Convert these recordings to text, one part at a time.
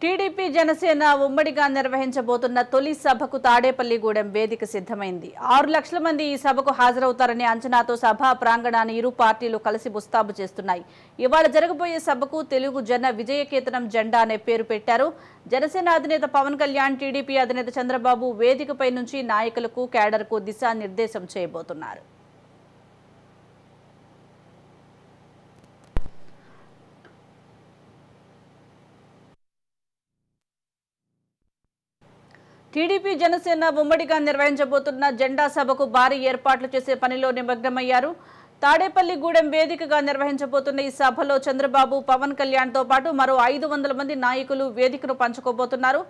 TDP Janasena ఉమ్మడిగా నిర్వహించబోతున్న తొలి సభకు తాడేపల్లిగూడెం వేదిక సిద్ధమైంది. 6 లక్షల మంది ఈ సభకు హాజరవుతారనే అంచనాతో సభా ప్రాంగణాన్ని ఇరు పార్టీలు కలిసి ముస్తాబు చేస్తున్నాయి. ఇవాళ జరగబోయే సభకు తెలుగు జన విజయకేతనం జెండా అనే పేరు పెట్టారు. జనసేన అధినేత పవన్ కళ్యాణ్, టీడీపీ అధినేత చంద్రబాబు వేదికపై నుంచి నాయకులకు, కేడర్కు దిశానిర్దేశం చేయబోతున్నారు. టీడీపీ జనసేన ఉమ్మడిగా నిర్వహించబోతున్న జెండా సభకు భారీ ఏర్పాట్లు చేసే పనిలో నిమగ్నమయ్యారు. తాడేపల్లిగూడెం వేదికగా నిర్వహించబోతున్న ఈ సభలో చంద్రబాబు, పవన్ కళ్యాణ్తో పాటు మరో 500 మంది నాయకులు వేదికను పంచుకోబోతున్నారు.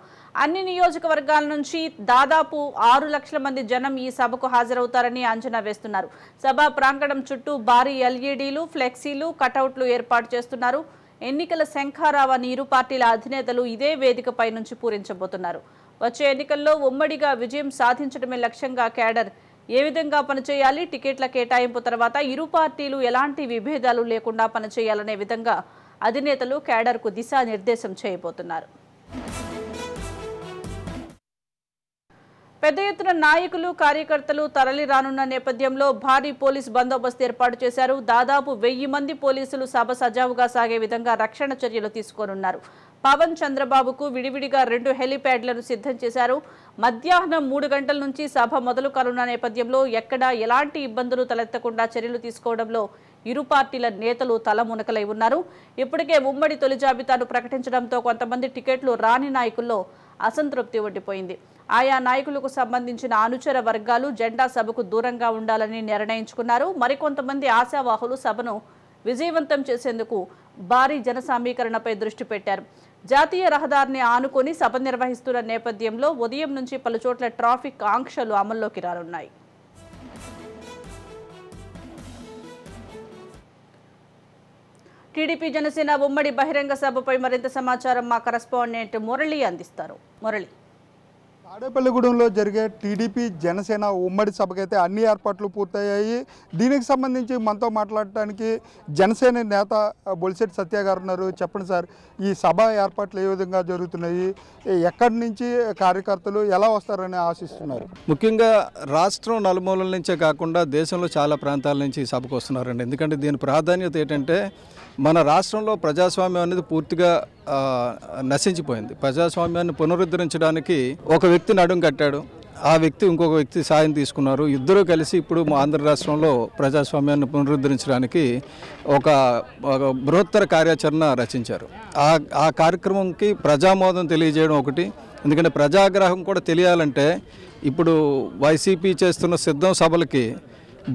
అన్ని నియోజకవర్గాల నుంచి దాదాపు 6 లక్షల మంది జనం ఈ సభకు హాజరవుతారని అంచనా వేస్తున్నారు. సభా ప్రాంగణం చుట్టూ భారీ ఎల్ఈడీలు, ఫ్లెక్సీలు, కటౌట్లు ఏర్పాటు చేస్తున్నారు. ఎన్నికల శంఖారావాన్ని ఇరు పార్టీల అధినేతలు ఇదే వేదికపై నుంచి పూరించబోతున్నారు. వచ్చే ఎన్నికల్లో ఉమ్మడిగా విజయం సాధించడమే లక్ష్యంగా కేడర్ ఏ విధంగా పనిచేయాలి, టికెట్ల కేటాయింపు తర్వాత ఇరు పార్టీలు ఎలాంటి విభేదాలు లేకుండా పనిచేయాలనే విధంగా అధినేతలు కేడర్కు దిశానిర్దేశం చేయబోతున్నారు. పెద్ద ఎత్తున నాయకులు, కార్యకర్తలు తరలి రానున్న నేపథ్యంలో భారీ పోలీస్ బందోబస్తు ఏర్పాటు చేశారు. దాదాపు 1000 మంది పోలీసులు సభ సజావుగా సాగే విధంగా రక్షణ చర్యలు తీసుకోనున్నారు. పవన్, చంద్రబాబుకు విడివిడిగా 2 హెలిప్యాడ్లను సిద్ధం చేశారు. మధ్యాహ్నం 3 గంటల నుంచి సభ మొదలు కానున్న నేపథ్యంలో ఎక్కడా ఎలాంటి ఇబ్బందులు తలెత్తకుండా చర్యలు తీసుకోవడంలో ఇరు పార్టీల నేతలు తలమునకలై ఉన్నారు. ఇప్పటికే ఉమ్మడి తొలి జాబితాను ప్రకటించడంతో కొంతమంది టికెట్లు రాని నాయకుల్లో అసంతృప్తి ఉండిపోయింది. ఆయా నాయకులకు సంబంధించిన అనుచర వర్గాలు జెండా సభకు దూరంగా ఉండాలని నిర్ణయించుకున్నారు. మరికొంతమంది ఆశావాహులు సభను విజయవంతం చేసేందుకు భారీ జన సమీకరణపై దృష్టి పెట్టారు. జాతీయ రహదారిని ఆనుకొని సభ నిర్వహిస్తున్న నేపథ్యంలో ఉదయం నుంచి పలుచోట్ల ట్రాఫిక్ ఆంక్షలు అమల్లోకి రానున్నాయి. టీడీపీ జనసేన ఉమ్మడి బహిరంగ సభపై మరింత సమాచారం మా కరెస్పాండెంట్ మురళి అందిస్తారు. మురళి, తాడేపల్లిగూడెంలో జరిగే టీడీపీ జనసేన ఉమ్మడి సభకైతే అన్ని ఏర్పాట్లు పూర్తయ్యాయి. దీనికి సంబంధించి మనతో మాట్లాడటానికి జనసేన నేత బొలిశెట్టి సత్య గారు ఉన్నారు. చెప్పండి సార్, ఈ సభ ఏర్పాట్లు ఏ విధంగా జరుగుతున్నాయి, ఎక్కడి నుంచి కార్యకర్తలు ఎలా వస్తారని ఆశిస్తున్నారు? ముఖ్యంగా రాష్ట్రం నలుమూలల నుంచే కాకుండా దేశంలో చాలా ప్రాంతాల నుంచి ఈ సభకు వస్తున్నారండి. ఎందుకంటే దీని ప్రాధాన్యత ఏంటంటే మన రాష్ట్రంలో ప్రజాస్వామ్యం అనేది పూర్తిగా నశించిపోయింది. ప్రజాస్వామ్యాన్ని పునరుద్ధరించడానికి ఒక వ్యక్తి నడుం కట్టాడు, ఆ వ్యక్తి ఇంకొక వ్యక్తి సాయం తీసుకున్నారు. ఇద్దరూ కలిసి ఇప్పుడు ఆంధ్ర రాష్ట్రంలో ప్రజాస్వామ్యాన్ని పునరుద్ధరించడానికి ఒక బృహత్తర కార్యాచరణ రచించారు. ఆ కార్యక్రమంకి ప్రజామోదం తెలియజేయడం ఒకటి. ఎందుకంటే ప్రజాగ్రహం కూడా తెలియాలంటే ఇప్పుడు వైసీపీ చేస్తున్న సిద్ధం సభలకి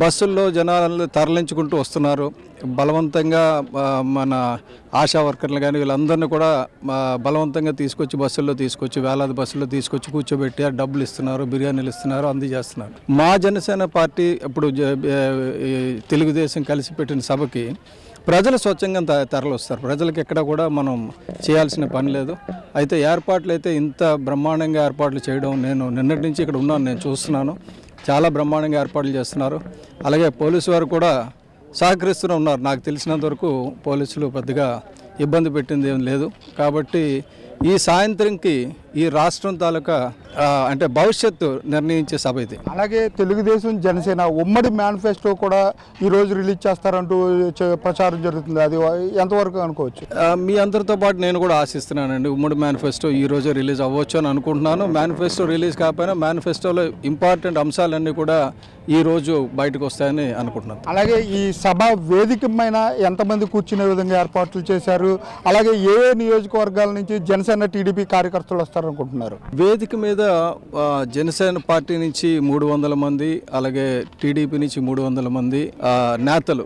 బస్సుల్లో జనాలను తరలించుకుంటూ వస్తున్నారు. బలవంతంగా మన ఆశా వర్కర్లు కానీ వీళ్ళందరినీ కూడా బలవంతంగా తీసుకొచ్చి బస్సుల్లో తీసుకొచ్చి వేలాది బస్సుల్లో తీసుకొచ్చి కూర్చోబెట్టి డబ్బులు ఇస్తున్నారు, బిర్యానీలు ఇస్తున్నారు, అందజేస్తున్నారు. మా జనసేన పార్టీ ఇప్పుడు తెలుగుదేశం కలిసి పెట్టిన సభకి ప్రజలు స్వచ్ఛంగా తరలి వస్తారు. ప్రజలకు ఎక్కడ కూడా మనం చేయాల్సిన పని లేదు. అయితే ఏర్పాట్లు అయితే ఇంత బ్రహ్మాండంగా ఏర్పాట్లు చేయడం, నేను నిన్నటి నుంచి ఇక్కడ ఉన్నాను, నేను చూస్తున్నాను. చాలా బ్రహ్మాండంగా ఏర్పాట్లు చేస్తున్నారు. అలాగే పోలీసు వారు కూడా సహకరిస్తూనే ఉన్నారు. నాకు తెలిసినంత వరకు పోలీసులు పెద్దగా ఇబ్బంది పెట్టింది ఏం లేదు. కాబట్టి ఈ సాయంత్రంకి ఈ రాష్ట్రం తాలూకా అంటే భవిష్యత్తు నిర్ణయించే సభ ఇది. అలాగే తెలుగుదేశం జనసేన ఉమ్మడి మేనిఫెస్టో కూడా ఈరోజు రిలీజ్ చేస్తారంటూ ప్రచారం జరుగుతుంది. అది ఎంతవరకు అనుకోవచ్చు? మీ అందరితో పాటు నేను కూడా ఆశిస్తున్నానండి. ఉమ్మడి మేనిఫెస్టో ఈ రోజే రిలీజ్ అవ్వచ్చు అని అనుకుంటున్నాను. మేనిఫెస్టో రిలీజ్ కాకపోయినా మేనిఫెస్టోలో ఇంపార్టెంట్ అంశాలన్నీ కూడా ఈ రోజు బయటకు వస్తాయని అనుకుంటున్నాను. అలాగే ఈ సభ వేదిక పైన ఎంతమంది కూర్చునే విధంగా ఏర్పాట్లు చేశారు? అలాగే ఏ నియోజకవర్గాల నుంచి జనసేన టీడీపీ కార్యకర్తలు వస్తారనుకుంటున్నారు? వేదిక మీద జనసేన పార్టీ నుంచి 300 మంది, అలాగే టీడీపీ నుంచి 300 మంది నేతలు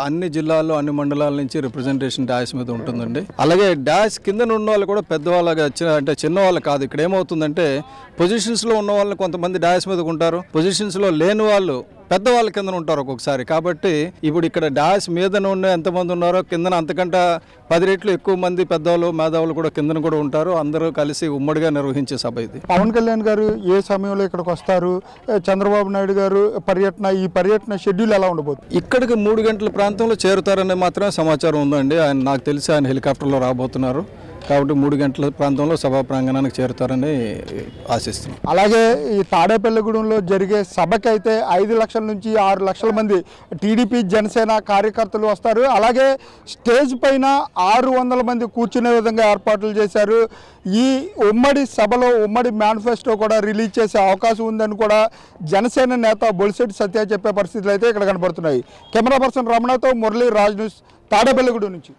అన్ని జిల్లాల్లో, అన్ని మండలాల నుంచి రిప్రజెంటేషన్ డాష్ మీద ఉంటుందండి. అలాగే డాష్ కింద ఉన్న వాళ్ళు కూడా పెద్దవాళ్ళగా అంటే చిన్నవాళ్ళు కాదు. ఇక్కడ ఏమవుతుందంటే పొజిషన్స్లో ఉన్న వాళ్ళని కొంతమంది డాష్ మీద ఉంటారు, పొజిషన్స్లో లేని వాళ్ళు పెద్దవాళ్ళ కింద ఉంటారు ఒక్కొక్కసారి. కాబట్టి ఇప్పుడు ఇక్కడ డాష్ మీద ఎంతమంది ఉన్నారో కిందన అంతకంటే 10 రెట్లు ఎక్కువ మంది పెద్దవాళ్ళు, మేధావులు కూడా కిందన కూడా ఉంటారు. అందరూ కలిసి ఉమ్మడిగా నిర్వహించే సభ ఇది. పవన్ కళ్యాణ్ గారు ఏ సమయంలో ఇక్కడికి వస్తారు? చంద్రబాబు నాయుడు గారు ఈ పర్యటన షెడ్యూల్ ఎలా ఉండబోతుంది? ఇక్కడికి 3 గంటల ప్రాంతంలో చేరుతారని మాత్రమే సమాచారం ఉందండి. నాకు తెలిసి ఆయన హెలికాప్టర్లో రాబోతున్నారు. కాబట్టి 3 గంటల ప్రాంతంలో సభా ప్రాంగణానికి చేరుతారని ఆశిస్తున్నాం. అలాగే ఈ తాడేపల్లిగూడెంలో జరిగే సభకైతే 5 లక్షల నుంచి 6 లక్షల మంది టీడీపీ జనసేన కార్యకర్తలు వస్తారు. అలాగే స్టేజ్ పైన 600 మంది కూర్చునే విధంగా ఏర్పాట్లు చేశారు. ఈ ఉమ్మడి సభలో ఉమ్మడి మేనిఫెస్టో కూడా రిలీజ్ చేసే అవకాశం ఉందని కూడా జనసేన నేత బొలిశెట్టి సత్య చెప్పే పరిస్థితులు అయితే ఇక్కడ కనబడుతున్నాయి. కెమెరా పర్సన్ రమణతో మురళీ రాజ్ న్యూస్ తాడేపల్లిగూడెం నుంచి.